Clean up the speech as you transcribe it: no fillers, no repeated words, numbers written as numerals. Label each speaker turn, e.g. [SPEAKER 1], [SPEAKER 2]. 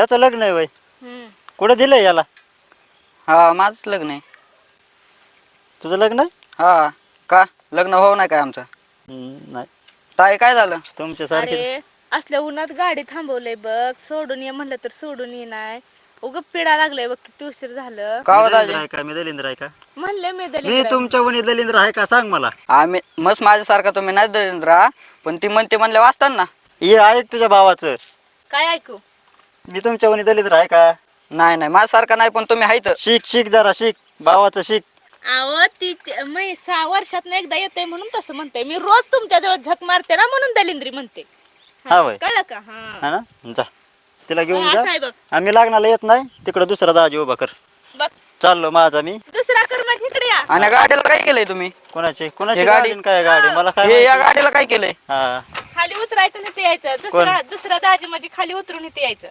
[SPEAKER 1] ह्याचं लग्न आहे वय
[SPEAKER 2] हम्म.
[SPEAKER 1] कुठं दिलंय याला?
[SPEAKER 3] हा माझंच लग्न आहे.
[SPEAKER 1] तुझं लग्न आहे?
[SPEAKER 3] हा का लग्न हो नाही काय आमचं?
[SPEAKER 1] नाही
[SPEAKER 3] ताई काय झालं?
[SPEAKER 1] तुमच्यासारखे
[SPEAKER 2] अरे असल्या उन्हात गाडी थांबवलंय बघ, सोडून ये म्हणलं तर सोडून ये नाही. उग पिडा लागलाय बघ, किती उशीर झालं.
[SPEAKER 3] का
[SPEAKER 1] मी
[SPEAKER 3] हो
[SPEAKER 1] दलिंद्र
[SPEAKER 3] दाजी?
[SPEAKER 1] आहे का? मी दलिंद्र आहे का?
[SPEAKER 2] म्हणले मी
[SPEAKER 1] मी
[SPEAKER 2] दलिंद्र आहे
[SPEAKER 1] तुमच्या वनी दलिंद्र आहे का सांग मला.
[SPEAKER 3] आम्ही मस्त माझ्यासारखा तुम्ही नाही दरिंद्रा, पण ती म्हणले वाचतात ना.
[SPEAKER 1] ये ऐक तुझ्या भावाचं.
[SPEAKER 2] म्हणून. काय ऐकू?
[SPEAKER 1] मी तुमच्या वनी दलिंद्र आहे का?
[SPEAKER 3] नाही नाही माझ्यासारखा नाही, पण तुम्ही आहेत.
[SPEAKER 1] शिक शिक जरा शिक भावाचं शिक.
[SPEAKER 2] अहो मी 6 वर्षात एकदा येते म्हणून तसं म्हणते. मी रोज तुमच्या जवळ झक मारते ना, म्हणून दलिंद्री म्हणते.
[SPEAKER 1] हा वय
[SPEAKER 2] कळलं का? हा
[SPEAKER 1] हा ना जा तिला घेऊन
[SPEAKER 2] असं आहे
[SPEAKER 1] जा.
[SPEAKER 2] बघ.
[SPEAKER 1] आम्ही लग्नाला येत नाही तिकडं दुसरा दाजी उभा कर.
[SPEAKER 2] बघ
[SPEAKER 1] चाललो माझा मी.
[SPEAKER 2] दुसरा कर मग इकडे या.
[SPEAKER 3] आणि गाडीला काय केलंय तुम्ही?
[SPEAKER 1] कोणाची कोणाची
[SPEAKER 3] हे
[SPEAKER 1] गाडी
[SPEAKER 3] गाडी-
[SPEAKER 1] आणि काय गाडी मला काय
[SPEAKER 3] हे या
[SPEAKER 1] माहिती?
[SPEAKER 3] गाडीला काय केलंय?
[SPEAKER 1] हा
[SPEAKER 2] खाली उतरायचं नाही ते यायचं. दुसरा दाजी म्हणजे खाली उतरून इथे यायचं.